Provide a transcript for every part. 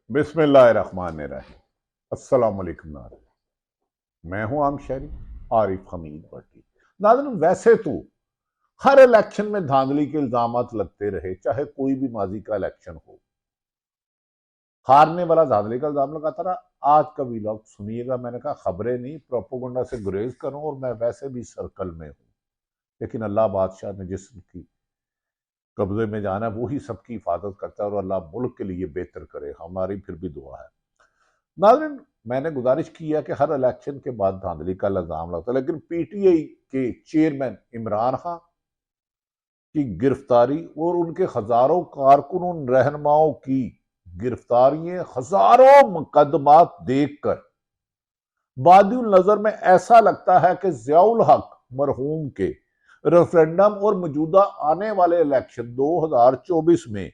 बिस्मिल्लाहिर्रहमानिर्रहीम। अस्सलाम वालेकुम नाज़रीन, मैं हूं आम शहरी आरिफ हमीद भट्टी। नाज़रीन, वैसे तो हर इलेक्शन में धांधली के इल्जामात लगते रहे, चाहे कोई भी माजी का इलेक्शन हो। हारने वाला धांधली का इल्जाम लगाता रहा। आज का व्लॉग सुनिएगा। मैंने कहा खबरें नहीं, प्रोपोगंडा से गुरेज करूं, और मैं वैसे भी सर्कल में हूं, लेकिन अल्लाह बादशाह ने जिसकी कब्जे में जाना है वो ही सबकी हिफाजत करता है, और अल्लाह मुल्क के लिए बेहतर करे, हमारी फिर भी दुआ है। नाज़रीन, मैंने गुजारिश की है कि हर इलेक्शन के बाद धांधली का इल्जाम लगता है, लेकिन पीटीआई के चेयरमैन इमरान खान की गिरफ्तारी और उनके हजारों कारकुनों रहनुमाओं की गिरफ्तारियां, हजारों मुकदमात देखकर बादिउल नजर में ऐसा लगता है कि जियाउल हक मरहूम के रेफरेंडम और मौजूदा आने वाले इलेक्शन 2024 में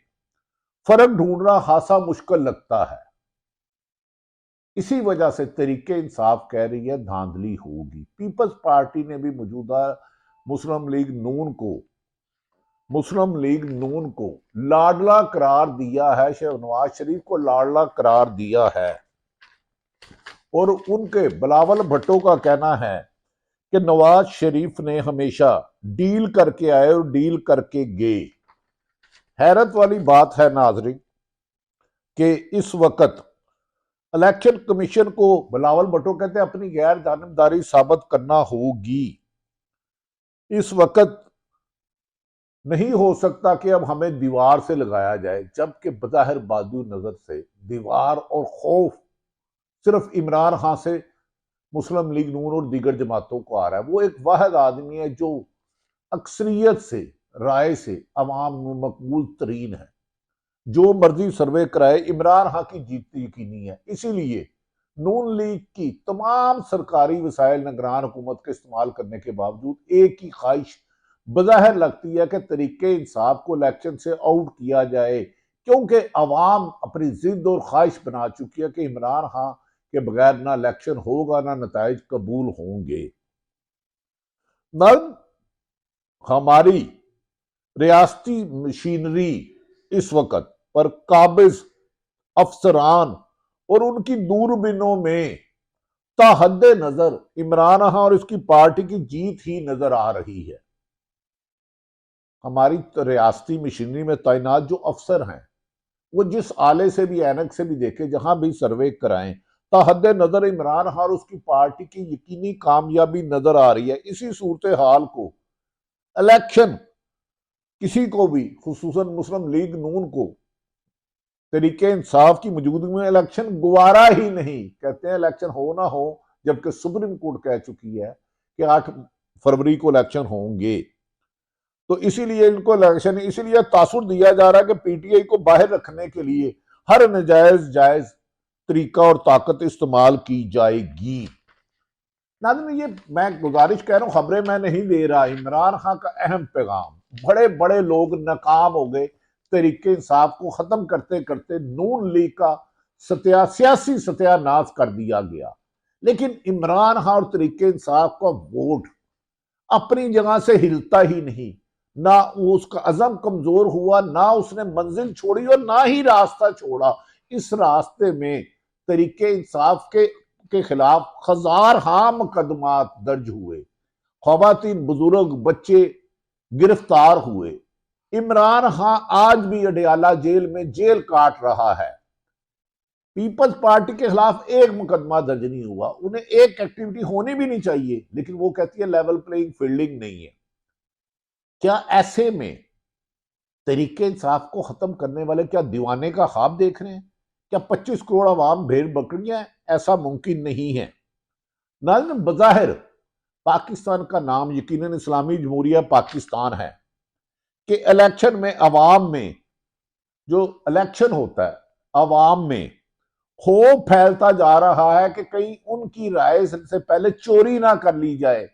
फर्क ढूंढना खासा मुश्किल लगता है। इसी वजह से तरीके इंसाफ कह रही है धांधली होगी। पीपल्स पार्टी ने भी मौजूदा मुस्लिम लीग नून को लाडला करार दिया है, शहनवाज शरीफ को लाडला करार दिया है। और उनके बिलावल भुट्टो का कहना है कि नवाज शरीफ ने हमेशा डील करके आए और डील करके गए। हैरत वाली बात है नाजरीन कि इस वक्त इलेक्शन कमीशन को बिलावल भुट्टो कहते हैं अपनी गैर जानिबदारी साबित करना होगी। इस वक्त नहीं हो सकता कि अब हमें दीवार से लगाया जाए, जबकि बज़ाहिर बाजू नजर से दीवार और खौफ सिर्फ इमरान खान से मुस्लिम लीग नून और दीगर जमातों को आ रहा है। वो एक वाहिद आदमी है जो अक्सरियत से, राय से अवाम में मकबूल तरीन है। जो मर्जी सर्वे कराए, इमरान खान की जीत यकीनी है। इसीलिए नून लीग की तमाम सरकारी वसाइल निगरान हुकूमत के इस्तेमाल करने के बावजूद एक ही ख्वाहिश बज़ाहिर लगती है कि तरीके इंसाफ को इलेक्शन से आउट किया जाए, क्योंकि अवाम अपनी जिद और ख्वाहिश बना चुकी है कि इमरान खान के बगैर ना इलेक्शन होगा, ना नताइज कबूल होंगे। न हमारी रियासती मशीनरी इस वक्त पर काबिज अफसरान और उनकी दूरबीनों में ताहद नजर इमरान खान और इसकी पार्टी की जीत ही नजर आ रही है। हमारी रियासती मशीनरी में तैनात जो अफसर हैं, वो जिस आले से भी, ऐनक से भी देखे, जहां भी सर्वे कराएं, ताहद नजर इमरान खान और उसकी पार्टी की यकीनी कामयाबी नजर आ रही है। इसी सूरत हाल को इलेक्शन किसी को भी, खुसूसन मुस्लिम लीग नून को, तरीके इंसाफ की मौजूदगी में इलेक्शन गुवारा ही नहीं। कहते हैं इलेक्शन हो ना हो, जबकि सुप्रीम कोर्ट कह चुकी है कि 8 फरवरी को इलेक्शन होंगे। तो इसीलिए इनको इलेक्शन, इसीलिए तासुर दिया जा रहा है कि पीटीआई को बाहर रखने के लिए हर जायज तरीका और ताकत इस्तेमाल की जाएगी। नाज़रीन, ये मैं गुजारिश कह रहा हूं, खबरें मैं नहीं दे रहा। इमरान खान का अहम पैगाम, बड़े बड़े लोग नाकाम हो गए, तरीके इंसाफ को खत्म करते करते नून लीग का सियासी सत्यानाश कर दिया गया। लेकिन इमरान खान और तरीके इंसाफ का वोट अपनी जगह से हिलता ही नहीं। ना उसका अज़म कमजोर हुआ, ना उसने मंजिल छोड़ी और ना ही रास्ता छोड़ा। इस रास्ते में तरीके इंसाफ के खिलाफ हजार मुकदमात दर्ज हुए, खवातीन, बुजुर्ग, बच्चे गिरफ्तार हुए। इमरान खान आज भी अडयाला जेल में जेल काट रहा है। पीपल्स पार्टी के खिलाफ एक मुकदमा दर्ज नहीं हुआ। उन्हें एक एक्टिविटी होनी भी नहीं चाहिए, लेकिन वो कहती है लेवल प्लेइंग फील्डिंग नहीं है। क्या ऐसे में तरीके इंसाफ को खत्म करने वाले क्या दीवाने का ख्वाब देख रहे हैं? क्या 25 करोड़ आवाम भेड़ बकरियां हैं? ऐसा मुमकिन नहीं है। नाज़रीन, बज़ाहिर पाकिस्तान का नाम यकीनन इस्लामी जमहूरिया पाकिस्तान है कि इलेक्शन में अवाम में, जो इलेक्शन होता है, अवाम में खौफ फैलता जा रहा है कि कहीं उनकी राय से पहले चोरी ना कर ली जाए।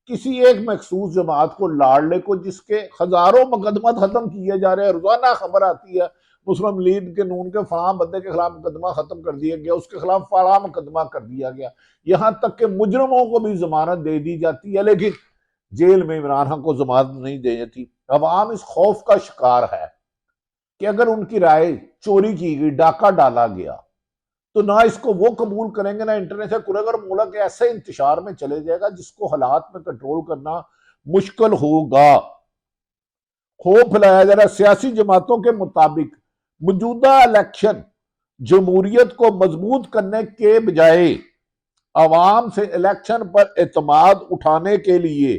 किसी एक मखसूस जमात को, लाडले को, जिसके हजारों मुकदमा खत्म किए जा रहे हैं, रोजाना खबर आती है मुस्लिम लीग के नून के फलां बंदे के खिलाफ मुकदमा खत्म कर दिया गया, उसके खिलाफ फलां मुकदमा कर दिया गया, यहां तक कि मुजरमों को भी जमानत दे दी जाती है, लेकिन जेल में इमरान खान को जमानत नहीं दी जाती। अवाम इस खौफ का शिकार है कि अगर उनकी राय चोरी की गई, डाका डाला गया, तो ना इसको वो कबूल करेंगे ना इंटरनेशनल करेंगे, और मुल्क ऐसे इंतशार में चले जाएगा जिसको हालात में कंट्रोल करना मुश्किल होगा। खौफ फैलाया जा रहा है सियासी जमातों के मुताबिक मौजूदा इलेक्शन जमहूरियत को मजबूत करने के बजाय अवाम से इलेक्शन पर एतमाद उठाने के लिए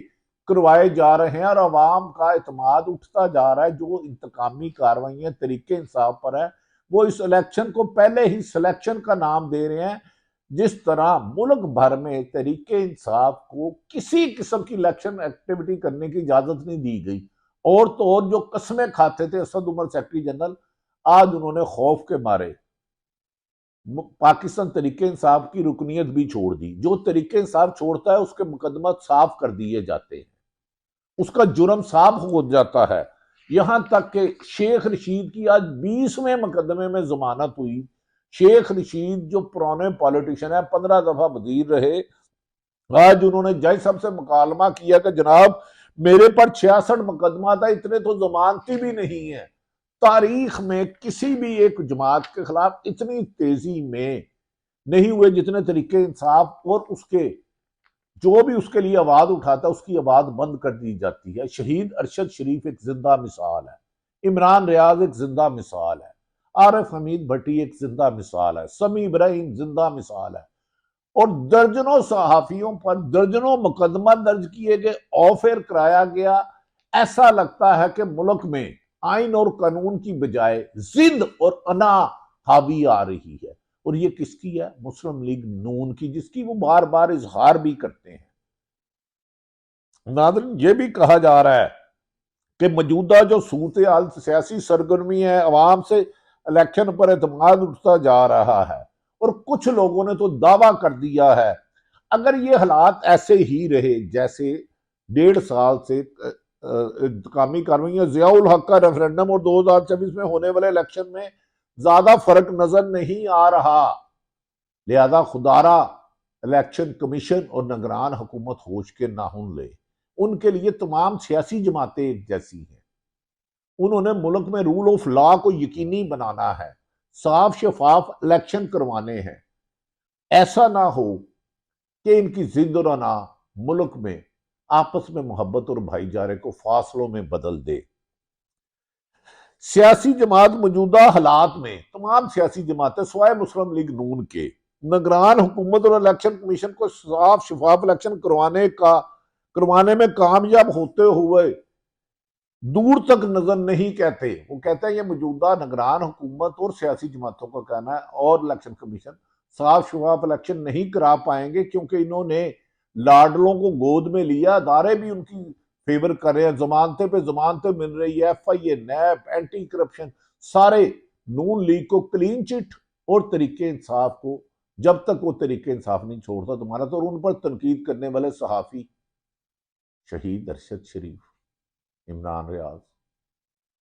करवाए जा रहे हैं, और अवाम का एतमाद उठता जा रहा है। जो इंतकामी कार्रवाइयां तरीके इंसाफ पर है, वो इस इलेक्शन को पहले ही सिलेक्शन का नाम दे रहे हैं। जिस तरह मुल्क भर में तरीके इंसाफ को किसी किस्म की इलेक्शन एक्टिविटी करने की इजाजत नहीं दी गई, और तो और जो कस्में खाते थे असद उमर सेक्रेटरी जनरल, आज उन्होंने खौफ के मारे पाकिस्तान तरीके इंसाफ की रुकनीत भी छोड़ दी। जो तरीके इंसाफ छोड़ता है उसके मुकदमा साफ कर दिए जाते हैं, उसका जुर्म साफ हो जाता है। यहां तक कि शेख रशीद की आज 20वें मुकदमे में जमानत हुई। शेख रशीद जो पुराने पॉलिटिशियन है, 15 दफा वजीर रहे, आज उन्होंने जज साहब से मुकालमा किया कि जनाब मेरे पर 66 मुकदमा था, इतने तो जमानती भी नहीं है। तारीख में किसी भी एक जमात के खिलाफ इतनी तेजी में नहीं हुए जितने तरीके इंसाफ, और उसके जो भी उसके लिए आवाज उठाता है उसकी आवाज बंद कर दी जाती है। शहीद अरशद शरीफ एक जिंदा मिसाल है, इमरान रियाज एक जिंदा मिसाल है, आरिफ हमीद भट्टी एक जिंदा मिसाल है, समी इब्राहिम जिंदा मिसाल है, और दर्जनों सहाफियों पर दर्जनों मुकदमा दर्ज किए गए, ऑफेयर कराया गया। ऐसा लगता है कि मुल्क में आइन और कानून की बजाय जिद और अना हावी आ रही है, और ये किसकी है? मुस्लिम लीग नून की, जिसकी वो बार बार इजहार भी करते हैं। नाज़रीन, ये भी कहा जा रहा है कि मौजूदा जो सूरत हाल सियासी सरगर्मी है, अवाम से इलेक्शन पर एतमाद उठता जा रहा है, और कुछ लोगों ने तो दावा कर दिया है अगर ये हालात ऐसे ही रहे जैसे 1.5 साल से इंतकामी कार्रवाइयां, जियाउल हक का रेफरेंडम और 2024 में होने वाले इलेक्शन में ज्यादा फर्क नजर नहीं आ रहा। लिहाजा खुदारा इलेक्शन कमीशन और निगरान हुकूमत होश के नाखून ले। उनके लिए तमाम सियासी जमातें एक जैसी हैं। उन्होंने मुल्क में रूल ऑफ लॉ को यकीनी बनाना है, साफ शफाफ इलेक्शन करवाने हैं। ऐसा ना हो कि इनकी जिद और अना मुल्क में आपस में मोहब्बत और भाईचारे को फासलों में बदल दे। सियासी जमात मौजूदा हालात में तमाम सियासी जमातें स्वाय मुस्लिम लीग नून के निगरान हुकूमत और इलेक्शन कमीशन को साफ शफाफ इलेक्शन करवाने में कामयाब होते हुए दूर तक नजर नहीं कहते। वो कहते हैं ये मौजूदा निगरान हुकूमत और सियासी जमातों का कहना है, और इलेक्शन कमीशन साफ शफाफ इलेक्शन नहीं करा पाएंगे क्योंकि इन्होंने लाडलों को गोद में लिया, अदारे भी उनकी फेवर कर रहे हैं, जमानते पे जमानतें मिल रही है, FIA, नैब, एंटी करप्शन, सारे नून लीग को क्लीन चिट और तरीके इंसाफ को जब तक वो तरीके इंसाफ नहीं छोड़ता तुम्हारा, तो उन पर तनकीद करने वाले सहाफी शहीद अरशद शरीफ, इमरान रियाज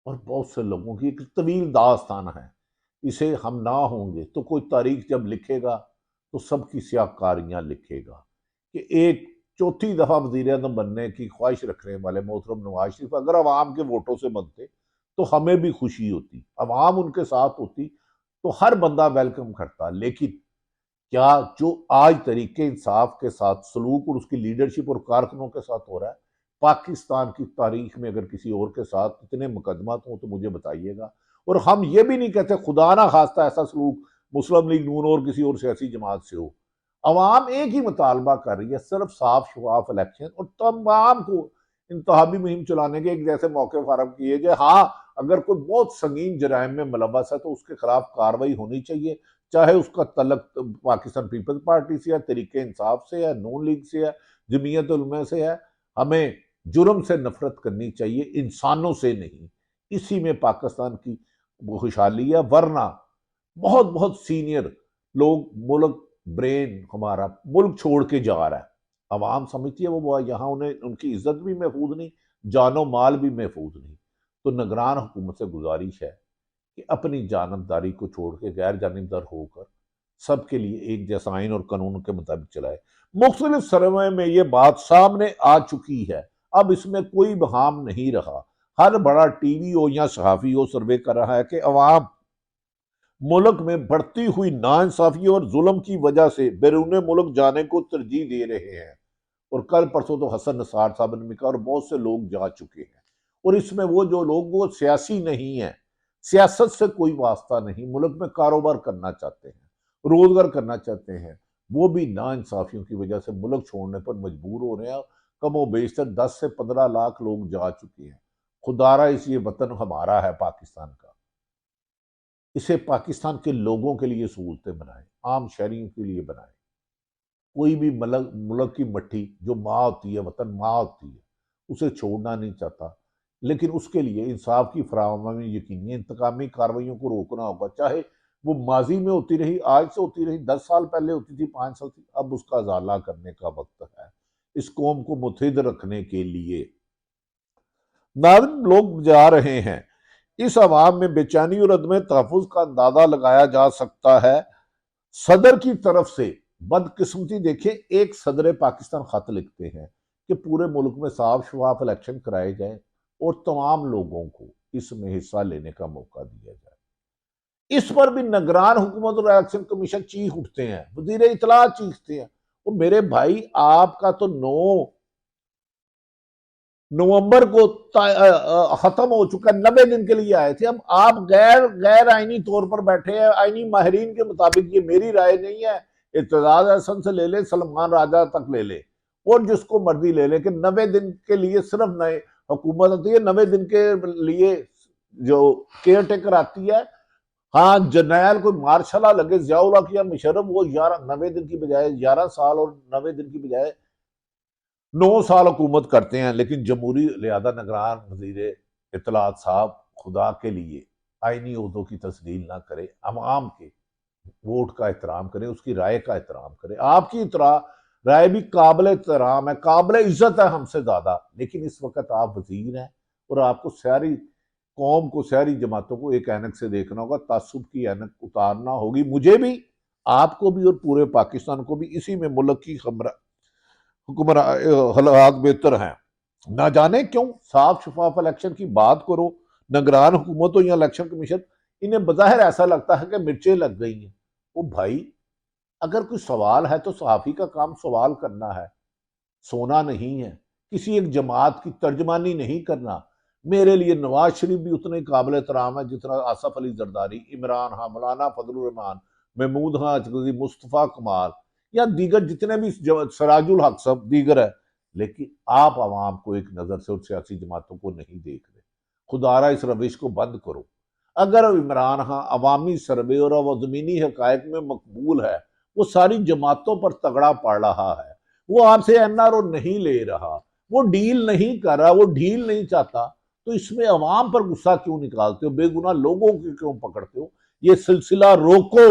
और बहुत से लोगों की एक तवील दास्तान है। इसे हम ना होंगे तो कोई तारीख जब लिखेगा तो सबकी सियाकारियां लिखेगा कि एक चौथी दफा वजीर आजम बनने की ख्वाहिश रखने वाले मोहतरम नवाज शरीफ अगर अवाम के वोटों से बनते तो हमें भी खुशी होती, अवाम उनके साथ होती तो हर बंदा वेलकम करता। लेकिन क्या जो आज तरीके इंसाफ के साथ सलूक और उसकी लीडरशिप और कारकुनों के साथ हो रहा है, पाकिस्तान की तारीख में अगर किसी और के साथ इतने मुकदमा हो तो मुझे बताइएगा। और हम ये भी नहीं कहते खुदा ना खास्ता ऐसा सलूक मुस्लिम लीग नून और किसी और सियासी जमात से हो। अवाम एक ही मुतालबा कर रही है, सिर्फ साफ शफाफ इलेक्शन, और तमाम को इंतहाबी मुहिम चलाने के एक जैसे मौके फराहम किए जाए। हाँ, अगर कोई बहुत संगीन जराइम में मुलव्वस है तो उसके खिलाफ कार्रवाई होनी चाहिए, चाहे उसका तल्लक पाकिस्तान पीपल्स पार्टी से है, तरीके इंसाफ से है, नून लीग से है, जमीयत उलमा से है। हमें जुर्म से नफरत करनी चाहिए, इंसानों से नहीं। इसी में पाकिस्तान की खुशहाली है, वरना बहुत बहुत सीनियर लोग मुल्क ब्रेन हमारा मुल्क छोड़ के जा रहा है। अवाम समझती है वो यहाँ उन्हें उनकी इज्जत भी महफूज नहीं, जानो माल भी महफूज नहीं। तो निगरान हुकूमत से गुजारिश है कि अपनी जानबदारी को छोड़ के गैर जानिबदार होकर सबके लिए एक जैसा आइन और कानून के मुताबिक चलाए। मुख्तलिफ सर्वे में ये बात सामने आ चुकी है, अब इसमें कोई बहाम नहीं रहा। हर बड़ा TV हो या सहाफी हो सर्वे कर रहा है कि अवाम मुल्क में बढ़ती हुई नाइंसाफी और जुल्म की वजह से बैरून मुल्क जाने को तरजीह दे रहे हैं। और कल परसों तो हसन निसार साहब ने भी कहा और बहुत से लोग जा चुके हैं। और इसमें वो जो लोग वो सियासी नहीं है, सियासत से कोई वास्ता नहीं, मुल्क में कारोबार करना चाहते हैं, रोजगार करना चाहते हैं, वो भी नाइंसाफियों की वजह से मुल्क छोड़ने पर मजबूर हो रहे हैं। कमो बेशतर 10 से 15 लाख लोग जा चुके हैं। खुदारा इस ये वतन हमारा है पाकिस्तान का, इसे पाकिस्तान के लोगों के लिए सहूलतें बनाएं, आम शहरियों के लिए बनाएं। कोई भी मुल्क की मट्टी जो माँ होती है, वतन माँ होती है, उसे छोड़ना नहीं चाहता। लेकिन उसके लिए इंसाफ की फराहमी यकीनी, इंतकामी कार्रवाइयों को रोकना होगा, चाहे वो माजी में होती रही, आज से होती रही, 10 साल पहले होती थी, 5 साल थी, अब उसका इजाला करने का वक्त है इस कौम को मुत्तहिद रखने के लिए। नाज़रीन, लोग जा रहे हैं, इस अवाम में बेचैनी और अदम तहफ़्फ़ुज़ का अंदाजा लगाया जा सकता है। सदर की तरफ से बदकिस्मती देखें, एक सदर पाकिस्तान खत लिखते हैं कि पूरे मुल्क में साफ शफाफ इलेक्शन कराए जाए और तमाम लोगों को इसमें हिस्सा लेने का मौका दिया जाए। इस पर भी निगरान हुकूमत और इलेक्शन कमीशन चीख उठते हैं, वजीर इतला चीखते हैं। वो मेरे भाई, आपका तो 9 नवंबर को खत्म हो चुका, 90 दिन के लिए आए थे। अब आप गैर गैर आईनी तौर पर बैठे हैं। आईनी माहिरीन के मुताबिक, ये मेरी राय नहीं है, इत्तेजाज अहसन से ले ले, सलमान राजा तक ले ले, और जिसको मर्जी ले ले, कि 90 दिन के लिए सिर्फ नए हुकूमत होती है, 90 दिन के लिए जो केयर टेकर आती है। हाँ, जर्नैल कोई मार्शल लगे, जियाउल हक या मुशर्रफ, वो 90 दिन की बजाय 11 साल और 90 दिन की बजाय 9 साल हुकूमत करते हैं। लेकिन जमहूरी लिहाजा निगरान वजीर इत्तलात साहब खुदा के लिए आईनी उहदों की तस्लील ना करे, अवाम के वोट का एहतराम करें, उसकी राय का एहतराम करें। आपकी राय भी काबिल एहतराम है, काबिल इज्जत है हमसे ज्यादा, लेकिन इस वक्त आप वजीर हैं और आपको सारी कौम को, सारी जमातों को एक ऐनक से देखना होगा, तासुब की ऐनक उतारना होगी, मुझे भी, आपको भी और पूरे पाकिस्तान को भी। इसी में मुल्क की हालात बेहतर हैं। ना जाने क्यों साफ शफाफ इलेक्शन की बात करो, निगरान हुकूमत हो या इलेक्शन कमीशन, इन्हें बज़ाहिर ऐसा लगता है कि मिर्चें लग गई हैं। वो भाई, अगर कोई सवाल है तो सहाफ़ी का काम सवाल करना है, सोना नहीं है, किसी एक जमात की तर्जमानी नहीं करना। मेरे लिए नवाज शरीफ भी उतने ही काबिल एहतराम है जितना आसफ अली जरदारी, इमरान खान, मौलाना फजलुर रहमान, महमूद खान अचकज़ी, मुस्तफ़ा कमाल या दीगर जितने भी, सराजुल हक सब दीगर है। लेकिन आप आवाम को एक नज़र से और सियासी जमातों को नहीं देख रहे। खुदारा इस रविश को बंद करो। अगर इमरान खान अवामी सर्वे और ज़मीनी हकायक में मकबूल है, वो सारी जमातों पर तगड़ा पड़ रहा है, वो आपसे एनआरओ नहीं ले रहा, वो डील नहीं कर रहा, वो ढील नहीं चाहता, तो इसमें अवाम पर गुस्सा क्यों निकालते हो, बेगुनाह लोगों को क्यों पकड़ते हो? ये सिलसिला रोको,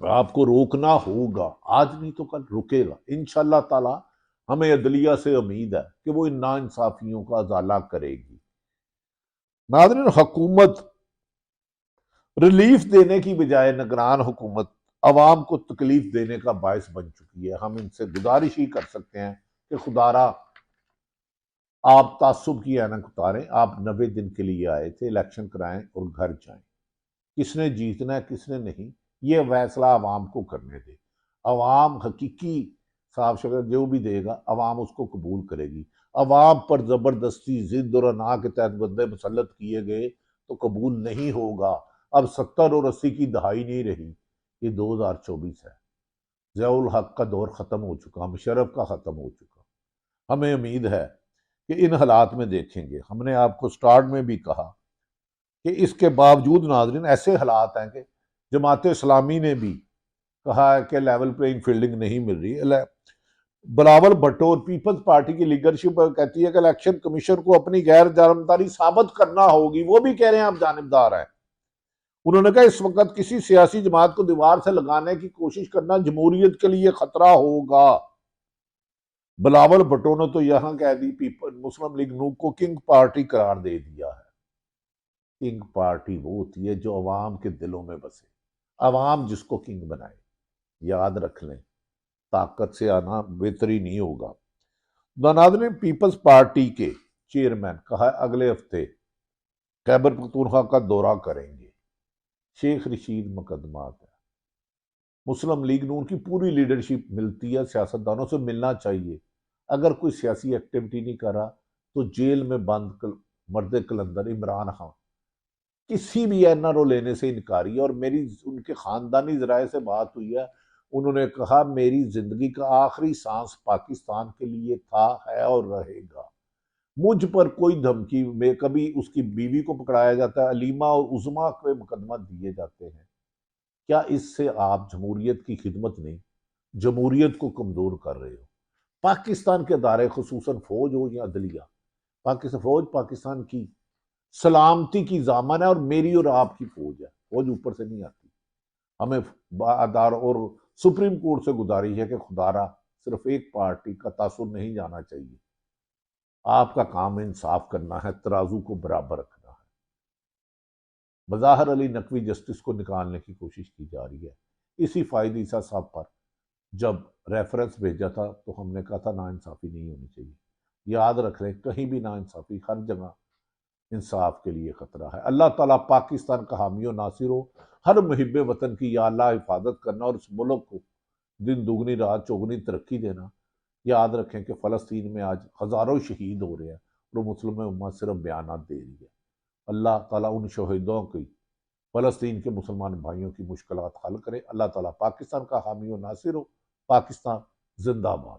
आपको रोकना होगा, आज नहीं तो कल रुकेगा इंशाअल्लाह ताला। हमें अदलिया से उम्मीद है कि वो इन नाइंसाफियों का इजाला करेगी। नाज़रीन, हुकूमत रिलीफ देने की बजाय निगरान हुकूमत अवाम को तकलीफ देने का बायस बन चुकी है। हम इनसे गुजारिश ही कर सकते हैं कि खुदारा आप तासुब की ऐनक उतारें। आप 90 दिन के लिए आए थे, इलेक्शन कराएं और घर जाएं। किसने जीतना है किसने नहीं, ये फैसला अवाम को करने दे। अवाम हकीकी साफ शफाफ जो भी देगा, अवाम उसको कबूल करेगी। अवाम पर जबरदस्ती जिद और अना के तहत बंदे मुसल्लत किए गए तो कबूल नहीं होगा। अब 70 और 80 की दहाई नहीं रही, ये 2024 है। ज़ियाउल हक का दौर खत्म हो चुका, मुशर्रफ का खत्म हो चुका। हमें उम्मीद है कि इन हालात में देखेंगे। हमने आपको स्टार्ट में भी कहा कि इसके बावजूद नाजरीन ऐसे हालात हैं कि जमात इस्लामी ने भी कहा है कि लेवल प्लेइंग फील्डिंग नहीं मिल रही। बिलावल भुट्टो और पीपल्स पार्टी की लीडरशिप कहती है कि इलेक्शन कमीशन को अपनी गैर जानबदारी साबित करना होगी। वो भी कह रहे हैं आप जानबदार हैं। उन्होंने कहा इस वक्त किसी सियासी जमात को दीवार से लगाने की कोशिश करना जमहूरियत के लिए खतरा होगा। बिलावल भुट्टो ने तो यहां कह दी पीपल मुस्लिम लीग नून को किंग पार्टी करार दे दिया है। किंग पार्टी वो होती है जो अवाम के दिलों में बसे, अवाम जिसको किंग बनाए। याद रख लें, ताकत से आना बेहतरी नहीं होगा। नाज़रीन ने पीपल्स पार्टी के चेयरमैन कहा अगले हफ्ते खैबर पख्तूनख्वा का दौरा करेंगे। शेख रशीद मुकदमात है। मुस्लिम लीग नून की पूरी लीडरशिप मिलती है, सियासतदानों से मिलना चाहिए। अगर कोई सियासी एक्टिविटी नहीं कर रहा तो जेल में बंद मर्द कलंदर इमरान खान किसी भी एनआरओ लेने से इनकारी है। और मेरी उनके खानदानी जराए से बात हुई है, उन्होंने कहा मेरी जिंदगी का आखिरी सांस पाकिस्तान के लिए था, है और रहेगा। मुझ पर कोई धमकी में कभी उसकी बीवी को पकड़ाया जाता है, अलीमा और उजमा के मुकदमा दिए जाते हैं। क्या इससे आप जमहूरियत की खिदमत नहीं, जमहूरियत को कमजोर कर रहे हो? पाकिस्तान के अदारे खसूसन फौज हो या अदलिया, पाकिस्तान फौज पाकिस्तान की सलामती की जामन है और मेरी और आपकी फौज है। फौज ऊपर से नहीं आती। हमें अदार और सुप्रीम कोर्ट से गुजारिश है कि खुदारा सिर्फ एक पार्टी का तासुर नहीं जाना चाहिए। आपका काम इंसाफ करना है, तराजू को बराबर रखना है। मज़ाहर अली नकवी जस्टिस को निकालने की कोशिश की जा रही है। इसी फायद ईसा साहब पर जब रेफरेंस भेजा था तो हमने कहा था नाइंसाफ़ी नहीं होनी चाहिए। याद रख लें, कहीं भी नाइंसाफ़ी, हर जगह इंसाफ के लिए खतरा है। अल्लाह ताला पाकिस्तान का हामी और नासिर हो। हर मुहिब वतन की या अल्लाह हिफाजत करना और इस मुल्क को दिन दुगनी रात चौगुनी तरक्की देना। याद रखें कि फ़लस्तीन में आज हज़ारों शहीद हो रहे हैं और मुस्लिम उम्मत सिर्फ बयानात दे रही है। अल्लाह ताला उन शहीदों की, फ़लस्तीन के मुसलमान भाइयों की मुश्किलात हल करे। अल्लाह ताला पाकिस्तान का हामी और नासिर हो। पाकिस्तान जिंदाबाद।